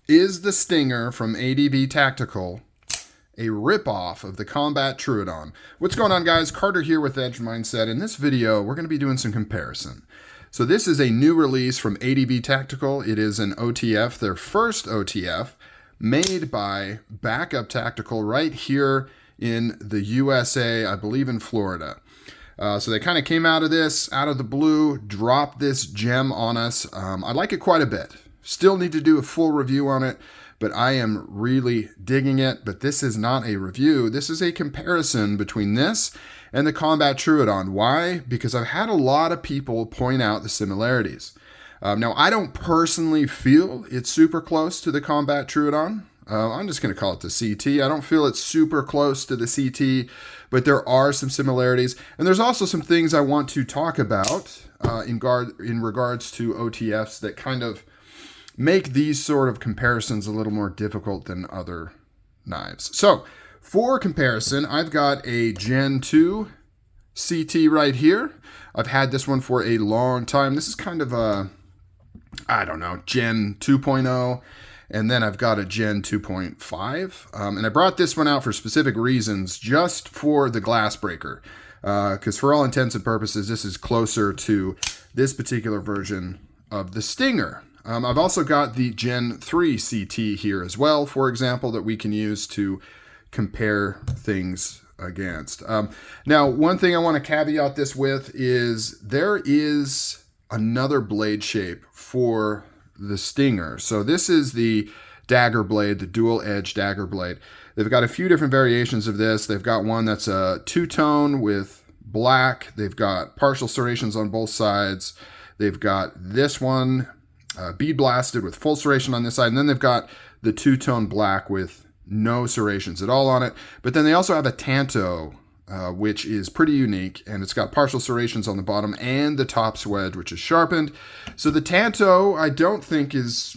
Is the Stinger from ADV Tactical a ripoff of the Combat Troodon? What's going on, guys? Carter here with Edge Mindset. In this video, we're going to be doing some comparison. So this is a new release from ADV Tactical. It is an OTF, their first OTF, made by Backup Tactical right here in the USA, I believe in Florida. So they kind of came out of this, out of the blue, dropped this gem on us. I like it quite a bit. Still need to do a full review on it, but I am really digging it. But this is not a review. This is a comparison between this and the Combat Troodon. Why? Because I've had a lot of people point out the similarities. Now, I don't personally feel it's super close to the Combat Troodon. I'm just going to call it the CT. I don't feel it's super close to the CT, but there are some similarities. And there's also some things I want to talk about in regards to OTFs that kind of make these sort of comparisons a little more difficult than other knives. So for comparison, I've got a Gen 2 CT right here. I've had this one for a long time. This is kind of a, I don't know, Gen 2.0. And then I've got a Gen 2.5. And I brought this one out for specific reasons, just for the glass breaker. Because for all intents and purposes, this is closer to this particular version of the Stinger. I've also got the Gen 3 CT here as well, for example, that we can use to compare things against. Now, one thing I want to caveat this with is there is another blade shape for the Stinger. So this is the dagger blade, the dual edge dagger blade. They've got a few different variations of this. They've got one that's a two-tone with black. They've got partial serrations on both sides. They've got this one bead blasted with full serration on this side. And then they've got the two-tone black with no serrations at all on it. But then they also have a Tanto, which is pretty unique, and it's got partial serrations on the bottom and the top swedge, which is sharpened. So the Tanto, I don't think is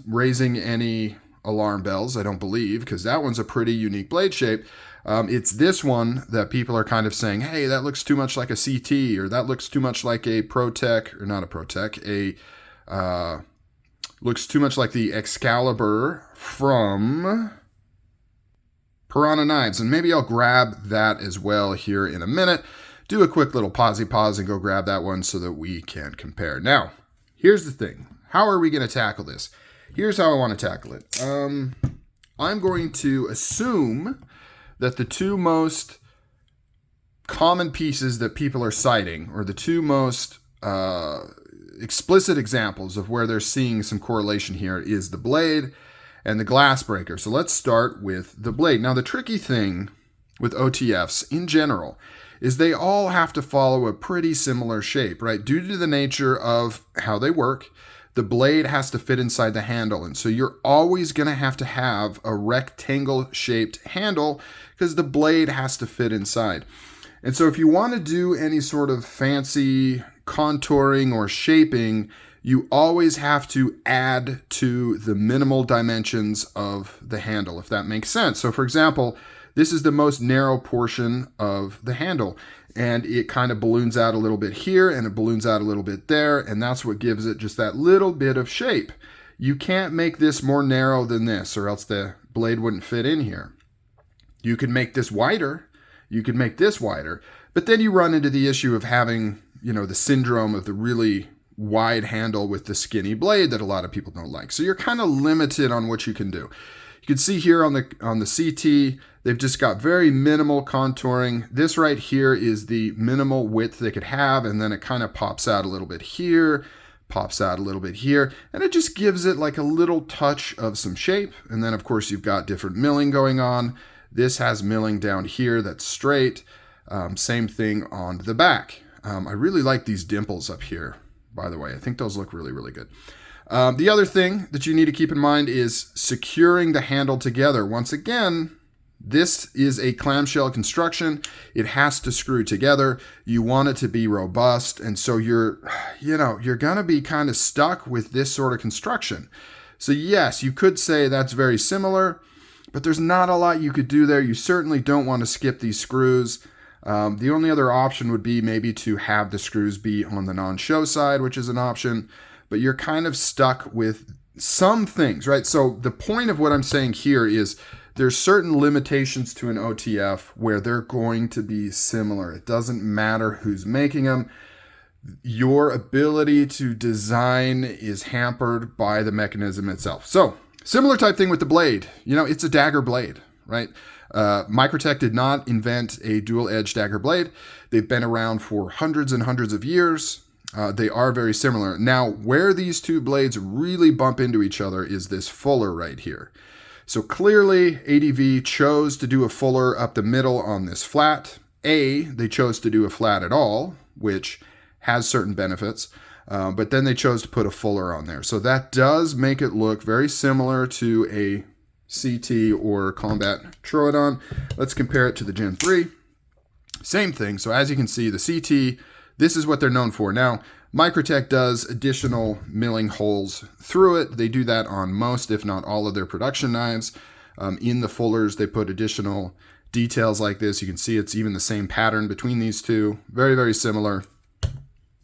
raising any alarm bells, I don't believe, because that one's a pretty unique blade shape. It's this one that people are kind of saying, hey, that looks too much like a CT, or that looks too much like a ProTech, or not a ProTech, looks too much like the Excalibur from Piranha Knives, and maybe I'll grab that as well here in a minute. Do a quick little pause and go grab that one so that we can compare. Now, here's the thing. How are we going to tackle this? Here's how I want to tackle it. I'm going to assume that the two most common pieces that people are citing, or the two most explicit examples of where they're seeing some correlation here, is the blade and the glass breaker. So let's start with the blade. Now, the tricky thing with OTFs in general is they all have to follow a pretty similar shape, right? Due to the nature of how they work, the blade has to fit inside the handle. And so you're always going to have a rectangle shaped handle because the blade has to fit inside. And so if you want to do any sort of fancy contouring or shaping, you always have to add to the minimal dimensions of the handle, if that makes sense. So for example, this is the most narrow portion of the handle, and it kind of balloons out a little bit here and it balloons out a little bit there, and that's what gives it just that little bit of shape. You can't make this more narrow than this, or else the blade wouldn't fit in here. You could make this wider, you could make this wider, but then you run into the issue of having, the syndrome of the really wide handle with the skinny blade that a lot of people don't like. So you're kind of limited on what you can do. You can see here on the CT, they've just got very minimal contouring. This right here is the minimal width they could have, and then it kind of pops out a little bit here, pops out a little bit here, and it just gives it like a little touch of some shape. And then of course you've got different milling going on. This has milling down here that's straight. Same thing on the back. I really like these dimples up here, by the way. I think those look really, really good. The other thing that you need to keep in mind is securing the handle together. Once again, this is a clamshell construction. It has to screw together. You want it to be robust. And so you're going to be kind of stuck with this sort of construction. So yes, you could say that's very similar, but there's not a lot you could do there. You certainly don't want to skip these screws. The only other option would be maybe to have the screws be on the non-show side, which is an option, but you're kind of stuck with some things, right? So the point of what I'm saying here is there's certain limitations to an OTF where they're going to be similar. It doesn't matter who's making them. Your ability to design is hampered by the mechanism itself. So similar type thing with the blade. You know, it's a dagger blade, right? Microtech did not invent a dual edge dagger blade. They've been around for hundreds and hundreds of years. They are very similar. Now, where these two blades really bump into each other is this fuller right here. So clearly, ADV chose to do a fuller up the middle on this flat. They chose to do a flat at all, which has certain benefits, but then they chose to put a fuller on there. So that does make it look very similar to a CT or Combat Troodon. Let's compare it to the Gen 3. Same thing. So as you can see, the CT, this is what they're known for. Now, Microtech does additional milling holes through it. They do that on most, if not all, of their production knives. In the fullers, they put additional details like this. You can see it's even the same pattern between these two. Very, very similar.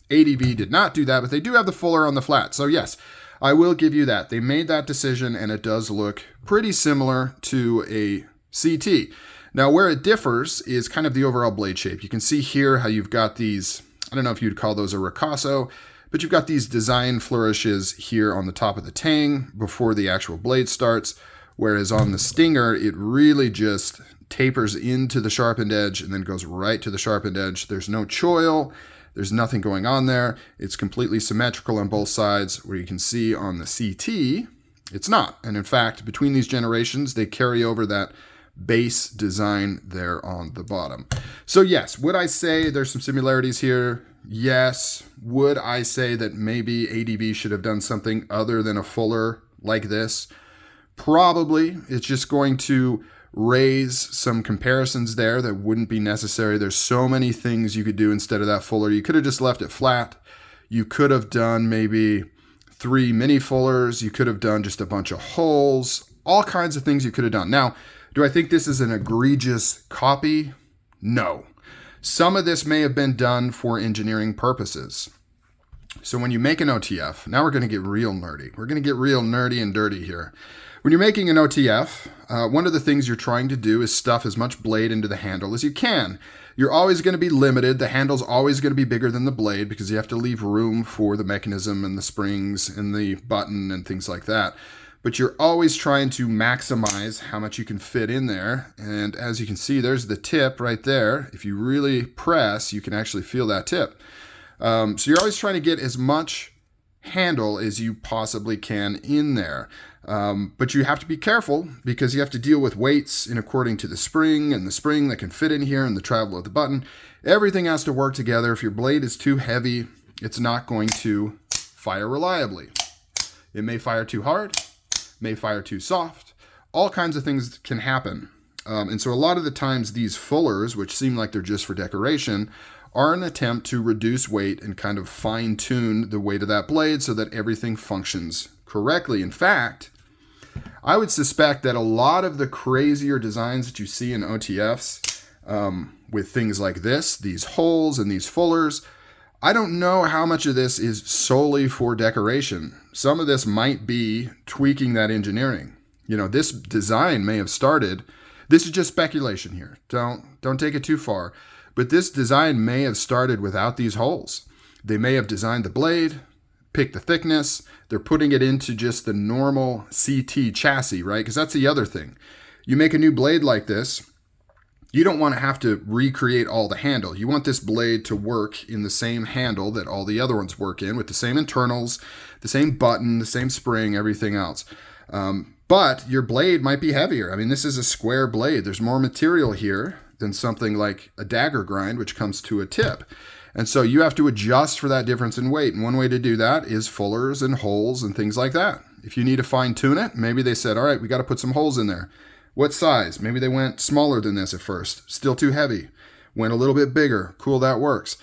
ADV did not do that, but they do have the fuller on the flat. So yes, I will give you that. They made that decision, and it does look pretty similar to a CT. Now, where it differs is kind of the overall blade shape. You can see here how you've got these, I don't know if you'd call those a ricasso, but you've got these design flourishes here on the top of the tang before the actual blade starts, whereas on the Stinger, it really just tapers into the sharpened edge and then goes right to the sharpened edge. There's no choil. There's nothing going on there. It's completely symmetrical on both sides, where you can see on the CT, it's not. And in fact, between these generations, they carry over that base design there on the bottom. So yes, would I say there's some similarities here? Yes. Would I say that maybe ADV should have done something other than a fuller like this? Probably. It's just going to raise some comparisons there that wouldn't be necessary. There's so many things you could do instead of that fuller. You could have just left it flat. You could have done maybe 3 mini fullers. You could have done just a bunch of holes. All kinds of things you could have done. Now, do I think this is an egregious copy? No. Some of this may have been done for engineering purposes. So when you make an OTF, now we're going to get real nerdy. We're going to get real nerdy and dirty here. When you're making an OTF, one of the things you're trying to do is stuff as much blade into the handle as you can. You're always going to be limited. The handle's always going to be bigger than the blade because you have to leave room for the mechanism and the springs and the button and things like that. But you're always trying to maximize how much you can fit in there. And as you can see, there's the tip right there. If you really press, you can actually feel that tip. So you're always trying to get as much handle as you possibly can in there. But you have to be careful because you have to deal with weights in according to the spring and the spring that can fit in here and the travel of the button. Everything has to work together. If your blade is too heavy, it's not going to fire reliably. It may fire too hard, may fire too soft. All kinds of things can happen. And so a lot of the times these fullers, which seem like they're just for decoration, are an attempt to reduce weight and kind of fine tune the weight of that blade so that everything functions correctly. In fact, I would suspect that a lot of the crazier designs that you see in OTFs with things like this, these holes and these fullers, I don't know how much of this is solely for decoration. Some of this might be tweaking that engineering. You know, this design may have started, this is just speculation here. Don't take it too far. But this design may have started without these holes. They may have designed the blade, picked the thickness. They're putting it into just the normal CT chassis, right? Because that's the other thing. You make a new blade like this, you don't want to have to recreate all the handle. You want this blade to work in the same handle that all the other ones work in, with the same internals, the same button, the same spring, everything else. But your blade might be heavier. I mean, this is a square blade. There's more material here than something like a dagger grind, which comes to a tip. And so you have to adjust for that difference in weight. And one way to do that is fullers and holes and things like that. If you need to fine tune it, maybe they said, all right, we got to put some holes in there. What size? Maybe they went smaller than this at first. Still too heavy. Went a little bit bigger. Cool, that works.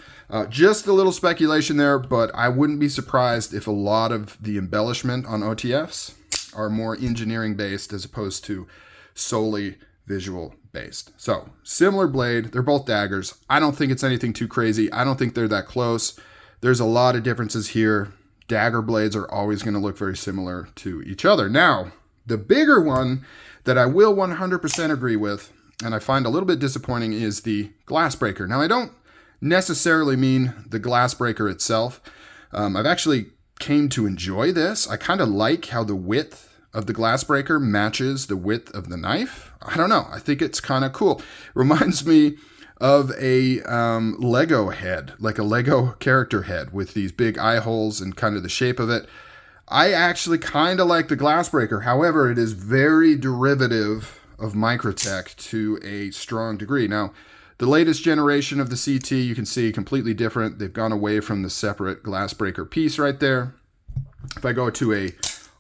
Just a little speculation there, but I wouldn't be surprised if a lot of the embellishment on OTFs are more engineering based as opposed to solely visual based. So similar blade, they're both daggers. I don't think it's anything too crazy. I don't think they're that close. There's a lot of differences here. dagger blades are always going to look very similar to each other. Now, the bigger one that I will 100% agree with, and I find a little bit disappointing, is the glass breaker. Now, I don't necessarily mean the glass breaker itself. I've actually came to enjoy this. I kind of like how the width of the glass breaker matches the width of the knife. I don't know. I think it's kind of cool. Reminds me of a Lego head, like a Lego character head with these big eye holes and kind of the shape of it. I actually kind of like the glass breaker. However, it is very derivative of Microtech to a strong degree. Now, the latest generation of the CT, you can see completely different. They've gone away from the separate glass breaker piece right there. If I go to a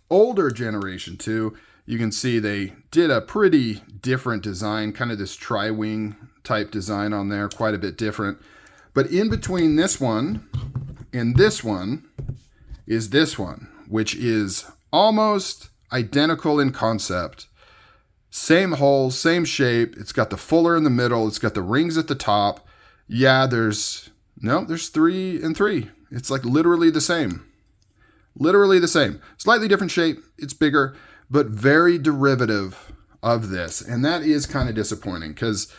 older generation too, you can see they did a pretty different design, kind of this tri-wing type design on there, quite a bit different. But in between this one and this one is this one, which is almost identical in concept. Same hole, same shape. It's got the fuller in the middle. It's got the rings at the top. Yeah, there's 3 and 3. It's like literally the same. Literally the same. Slightly different shape. It's bigger, but very derivative of this. And that is kind of disappointing because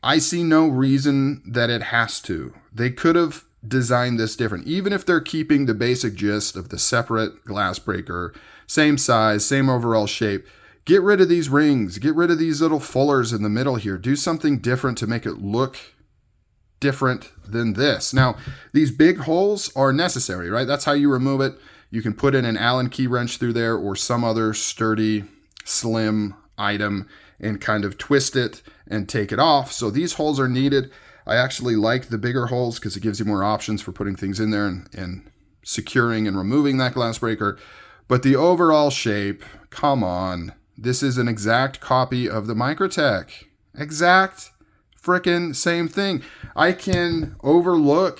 I see no reason that it has to. They could have designed this different. Even if they're keeping the basic gist of the separate glass breaker, same size, same overall shape, get rid of these rings. Get rid of these little fullers in the middle here. Do something different to make it look different than this. Now, these big holes are necessary, right? That's how you remove it. You can put in an Allen key wrench through there or some other sturdy, slim item and kind of twist it and take it off. So these holes are needed. I actually like the bigger holes because it gives you more options for putting things in there and securing and removing that glass breaker. But the overall shape, come on. This is an exact copy of the Microtech. Exact frickin' same thing. I can overlook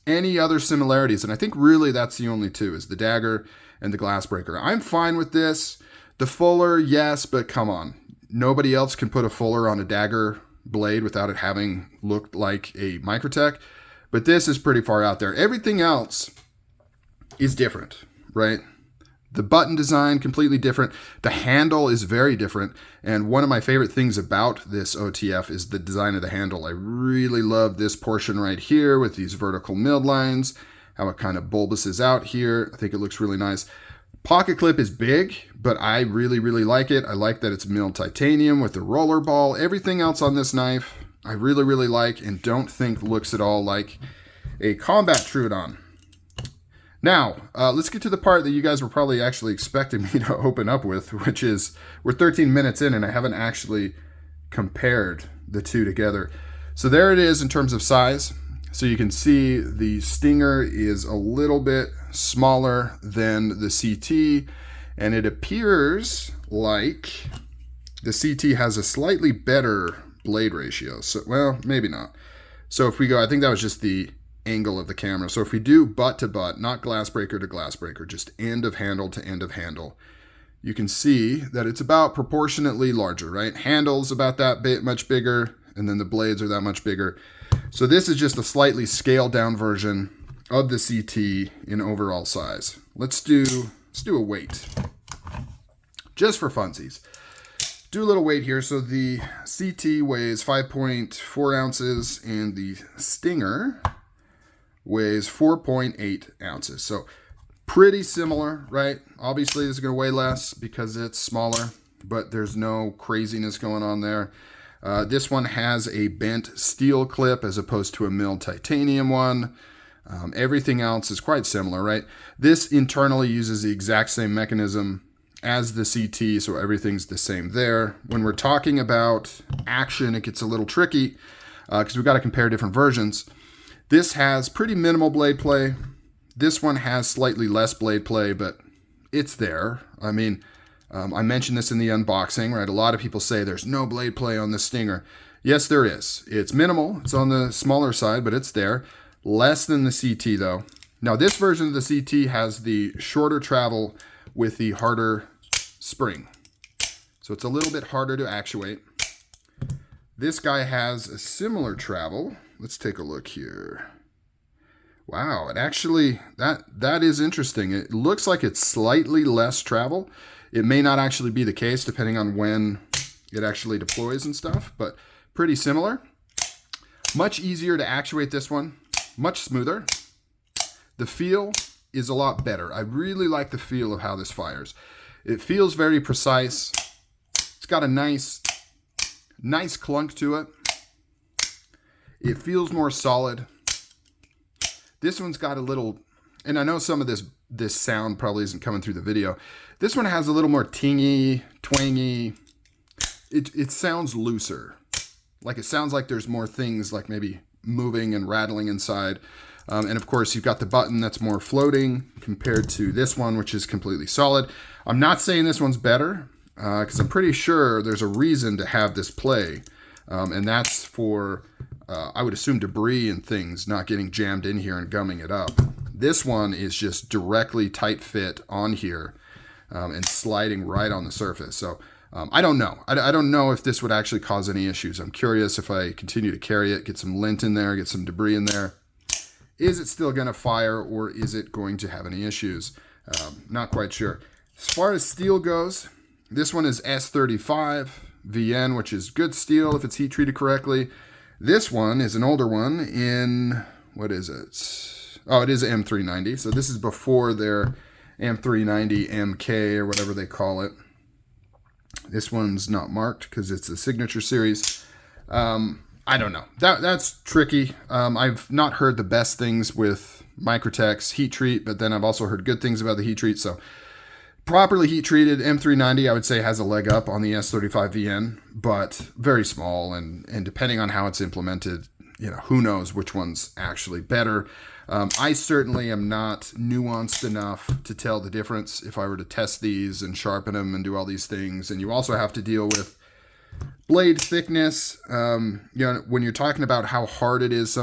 any other similarities, and I think really that's the only two, is the dagger and the glass breaker. I'm fine with this. The fuller, yes, but come on. Nobody else can put a fuller on a dagger blade without it having looked like a Microtech, but this is pretty far out there. Everything else is different, right? The button design, completely different. The handle is very different. And one of my favorite things about this OTF is the design of the handle. I really love this portion right here with these vertical milled lines, how it kind of bulbouses out here. I think it looks really nice. Pocket clip is big, but I really, really like it. I like that it's milled titanium with the roller ball. Everything else on this knife, I really, really like and don't think looks at all like a combat Troodon. Now, let's get to the part that you guys were probably actually expecting me to open up with, which is we're 13 minutes in and I haven't actually compared the two together. So there it is in terms of size. So you can see the Stinger is a little bit smaller than the CT, and it appears like the CT has a slightly better blade ratio. So, well, maybe not. So if we go, I think that was just the angle of the camera. So if we do butt to butt, not glass breaker to glass breaker, just end of handle to end of handle, you can see that it's about proportionately larger, right? Handle's about that bit much bigger, and then the blades are that much bigger. So this is just a slightly scaled down version of the CT in overall size. Let's do a weight, just for funsies. Do a little weight here. So the CT weighs 5.4 ounces, and the Stinger weighs 4.8 ounces. So pretty similar, right? Obviously this is going to weigh less because it's smaller, but there's no craziness going on there. This one has a bent steel clip as opposed to a milled titanium one. Everything else is quite similar, right? This internally uses the exact same mechanism as the CT, so everything's the same there. When we're talking about action, it gets a little tricky because we've got to compare different versions. This has pretty minimal blade play. This one has slightly less blade play, but it's there. I mean, I mentioned this in the unboxing, right? A lot of people say there's no blade play on the Stinger. Yes, there is. It's minimal. It's on the smaller side, but it's there. Less than the CT, though. Now, this version of the CT has the shorter travel with the harder spring. So it's a little bit harder to actuate. This guy has a similar travel. Let's take a look here. Wow, it actually, that is interesting. It looks like it's slightly less travel. It may not actually be the case depending on when it actually deploys and stuff, but pretty similar. Much easier to actuate this one, much smoother. The feel is a lot better. I really like the feel of how this fires. It feels very precise. It's got a nice clunk to it. It feels more solid. This one's got a little, and I know some of this sound probably isn't coming through the video. This one has a little more tingy, twangy. It sounds looser. Like it sounds like there's more things like maybe moving and rattling inside. And of course you've got the button that's more floating compared to this one, which is completely solid. I'm not saying this one's better because I'm pretty sure there's a reason to have this play. And that's for, I would assume, debris and things not getting jammed in here and gumming it up. This one is just directly tight fit on here and sliding right on the surface. So I don't know. I don't know if this would actually cause any issues. I'm curious if I continue to carry it, get some lint in there, get some debris in there. Is it still going to fire or is it going to have any issues? Not quite sure. As far as steel goes, this one is S35 VN, which is good steel if it's heat treated correctly. This one is an older one in, what is it? Oh, it is M390. So this is before their M390 MK or whatever they call it. This one's not marked because it's a signature series. I don't know. That's tricky. I've not heard the best things with Microtech's heat treat, but then I've also heard good things about the heat treat. So properly heat treated M390, I would say, has a leg up on the S35 VN, but very small. And depending on how it's implemented, who knows which one's actually better. I certainly am not nuanced enough to tell the difference if I were to test these and sharpen them and do all these things. And you also have to deal with blade thickness. When you're talking about how hard it is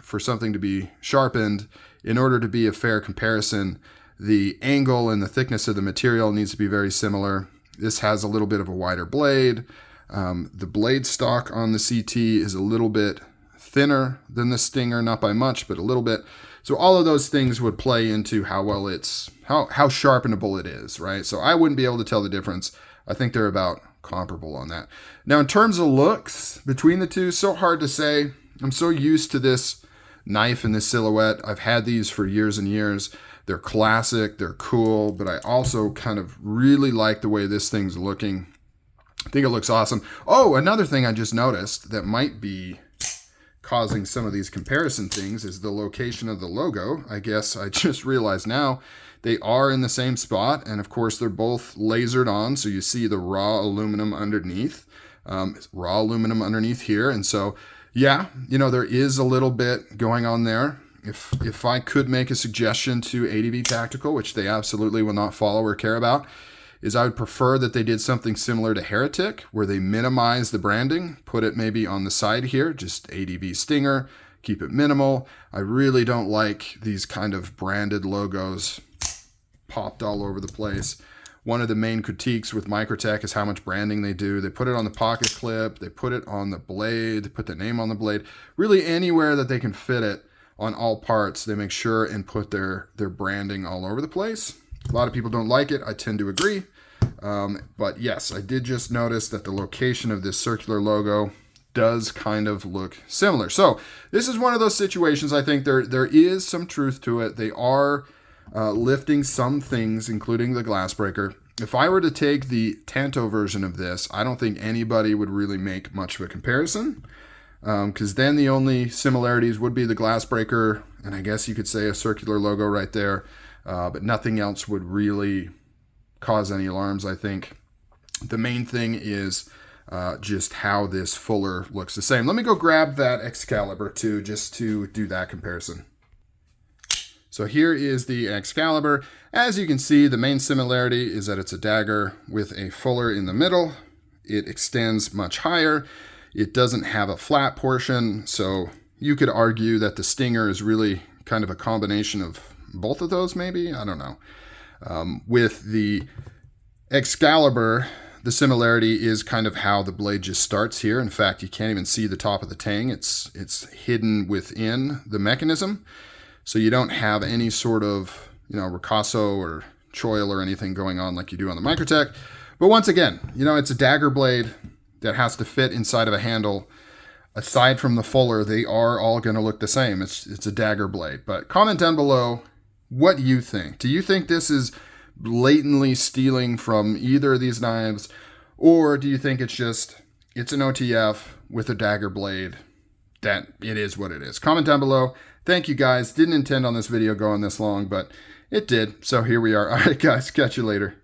for something to be sharpened, in order to be a fair comparison, the angle and the thickness of the material needs to be very similar. This has a little bit of a wider blade. The blade stock on the CT is a little bit thinner than the Stinger, not by much, but a little bit. So all of those things would play into how well how sharpenable it is, right? So I wouldn't be able to tell the difference. I think they're about comparable on that. Now, in terms of looks between the two, so hard to say. I'm so used to this knife and this silhouette. I've had these for years and years. They're classic, they're cool, but I also kind of really like the way this thing's looking. I think it looks awesome. Oh, another thing I just noticed that might be causing some of these comparison things is the location of the logo. I guess I just realized now they are in the same spot, and of course they're both lasered on, so you see the raw aluminum underneath. Here, and so yeah, there is a little bit going on there. If I could make a suggestion to ADV Tactical, which they absolutely will not follow or care about, is I would prefer that they did something similar to Heretic, where they minimize the branding, put it maybe on the side here, just ADV Stinger, keep it minimal. I really don't like these kind of branded logos popped all over the place. One of the main critiques with Microtech is how much branding they do. They put it on the pocket clip, they put it on the blade, they put the name on the blade. Really anywhere that they can fit it on all parts, they make sure and put their branding all over the place. A lot of people don't like it. I tend to agree. But yes, I did just notice that the location of this circular logo does kind of look similar. So this is one of those situations, I think there is some truth to it. They are lifting some things, including the glass breaker. If I were to take the Tanto version of this, I don't think anybody would really make much of a comparison, because then the only similarities would be the glass breaker, and I guess you could say a circular logo right there, but nothing else would really cause any alarms, I think. The main thing is just how this fuller looks the same. Let me go grab that Excalibur too, just to do that comparison. So here is the Excalibur. As you can see, the main similarity is that it's a dagger with a fuller in the middle. It extends much higher. It doesn't have a flat portion, so you could argue that the Stinger is really kind of a combination of both of those, maybe? I don't know. With the Excalibur, the similarity is kind of how the blade just starts here. In fact, you can't even see the top of the tang. It's hidden within the mechanism. so you don't have any sort of, ricasso or choil or anything going on like you do on the Microtech. But once again, it's a dagger blade that has to fit inside of a handle. Aside from the fuller, they are all going to look the same. It's a dagger blade. But comment down below what you think. Do you think this is blatantly stealing from either of these knives? Or do you think it's an OTF with a dagger blade that it is what it is? Comment down below. Thank you guys. Didn't intend on this video going this long, but it did. So here we are. All right, guys. Catch you later.